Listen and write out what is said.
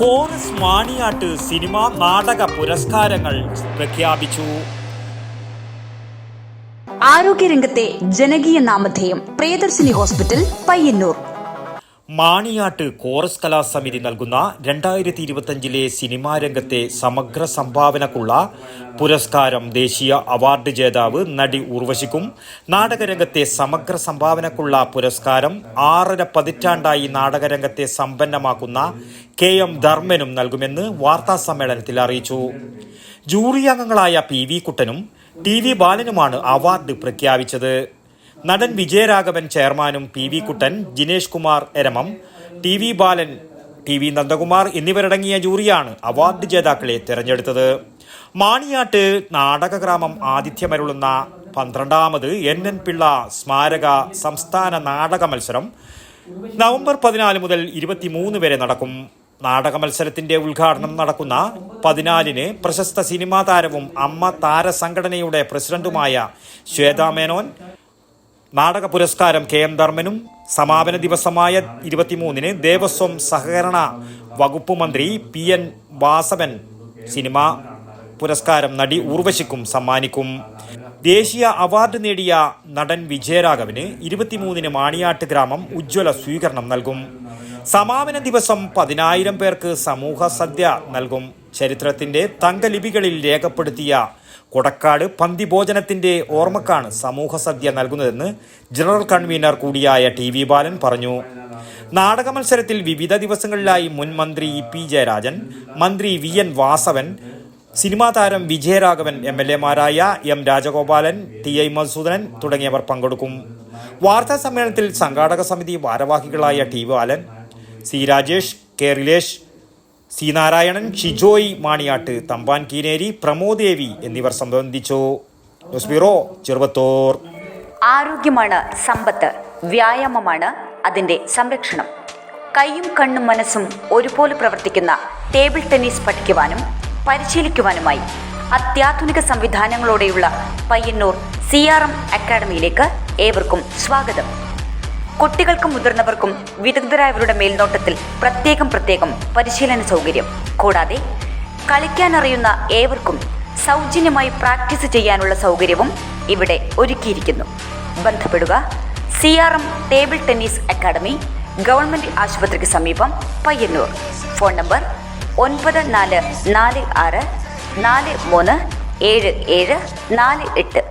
Chorus Maniyat cinema നാടക പുരസ്കാരങ്ങൾ പ്രഖ്യാപിച്ചു. ആരോഗ്യരംഗത്തെ ജനകീയ നാമധേയം പ്രിയദർശിനി ഹോസ്പിറ്റൽ പയ്യന്നൂർ. മാണിയാട്ട് കോറസ് കലാസമിതി നൽകുന്ന 2025 സിനിമാ രംഗത്തെ സമഗ്ര സംഭാവനക്കുള്ള പുരസ്കാരം ദേശീയ അവാർഡ് ജേതാവ് നടി ഉർവശിക്കും, നാടകരംഗത്തെ സമഗ്ര സംഭാവനക്കുള്ള പുരസ്കാരം 6.5 പതിറ്റാണ്ടായി നാടകരംഗത്തെ സമ്പന്നമാക്കുന്ന KM ധർമ്മനും നൽകുമെന്ന് വാർത്താസമ്മേളനത്തിൽ അറിയിച്ചു. ജൂറി അംഗങ്ങളായ PV കുട്ടനും TV ബാലനുമാണ് അവാർഡ് പ്രഖ്യാപിച്ചത്. നടൻ വിജയരാഘവൻ ചെയർമാനും PV കുട്ടൻ, ജിനേഷ് കുമാർ എരമം, TV ബാലൻ, TV നന്ദകുമാർ എന്നിവരടങ്ങിയ ജൂറിയാണ് അവാർഡ് ജേതാക്കളെ തെരഞ്ഞെടുത്തത്. മാണിയാട്ട് നാടകഗ്രാമം ആതിഥ്യമരുളുന്ന 12ാമത് NN പിള്ള സ്മാരക സംസ്ഥാന നാടക മത്സരം നവംബർ 14 മുതൽ 23 വരെ നടക്കും. നാടക മത്സരത്തിന്റെ ഉദ്ഘാടനം നടക്കുന്ന 14-ന് പ്രശസ്ത സിനിമാ താരവും അമ്മ താരസംഘടനയുടെ പ്രസിഡന്റുമായ ശ്വേതാ മേനോൻ, നാടക പുരസ്കാരം KM ധർമ്മനും, സമാപന ദിവസമായ 23-ന് ദേവസ്വം സഹകരണ വകുപ്പ് മന്ത്രി PN വാസവൻ സിനിമാ പുരസ്കാരം നടി ഉർവശിക്കും സമ്മാനിക്കും. ദേശീയ അവാർഡ് നേടിയ നടൻ വിജയരാഘവന് 23-ന് മാണിയാട്ട് ഗ്രാമം ഉജ്ജ്വല സ്വീകരണം നൽകും. സമാപന ദിവസം 10,000 പേർക്ക് സമൂഹ സദ്യ നൽകും. ചരിത്രത്തിന്റെ തങ്കലിപികളിൽ രേഖപ്പെടുത്തിയ കൊടക്കാട് പന്തിഭോജനത്തിന്റെ ഓർമ്മക്കാണ് സമൂഹ സദ്യ നൽകുന്നതെന്ന് ജനറൽ കൺവീനർ കൂടിയായ TV ബാലൻ പറഞ്ഞു. നാടക മത്സരത്തിൽ വിവിധ ദിവസങ്ങളിലായി മുൻ മന്ത്രി EP ജയരാജൻ, മന്ത്രി VN വാസവൻ, സിനിമാ താരം വിജയരാഘവൻ, MLA-മാരായ M രാജഗോപാലൻ, TI മധുസൂദനൻ തുടങ്ങിയവർ പങ്കെടുക്കും. വാർത്താ സമ്മേളനത്തിൽ സംഘാടക സമിതി ഭാരവാഹികളായ TV ബാലൻ, C Rajesh, K Rilesh, C Narayanan, Shijoy Maniyat, Thampan Keeneri, പ്രമോദേവി എന്നിവർ സംബന്ധിച്ചു. News bureau, Cheruvathur. ആരോഗ്യമാണ് സമ്പത്ത്, വ്യായാമമാണ് അതിന്റെ സംരക്ഷണം. കൈയും കണ്ണും മനസ്സും ഒരുപോലെ പ്രവർത്തിക്കുന്ന ടേബിൾ ടെന്നീസ് പഠിക്കുവാനും പരിശീലിക്കുവാനുമായി അത്യാധുനിക സംവിധാനങ്ങളോടെയുള്ള പയ്യന്നൂർ CRM അക്കാഡമിയിലേക്ക് ഏവർക്കും സ്വാഗതം. കുട്ടികൾക്കും മുതിർന്നവർക്കും വിദഗ്ധരായവരുടെ മേൽനോട്ടത്തിൽ പ്രത്യേകം പരിശീലന സൗകര്യം. കൂടാതെ കളിക്കാനറിയുന്ന ഏവർക്കും സൗജന്യമായി പ്രാക്ടീസ് ചെയ്യാനുള്ള സൗകര്യവും ഇവിടെ ഒരുക്കിയിരിക്കുന്നു. ബന്ധപ്പെടുക CRM table tennis academy, government ആശുപത്രിക്ക് സമീപം, പയ്യന്നൂർ. Phone number 9446 437748.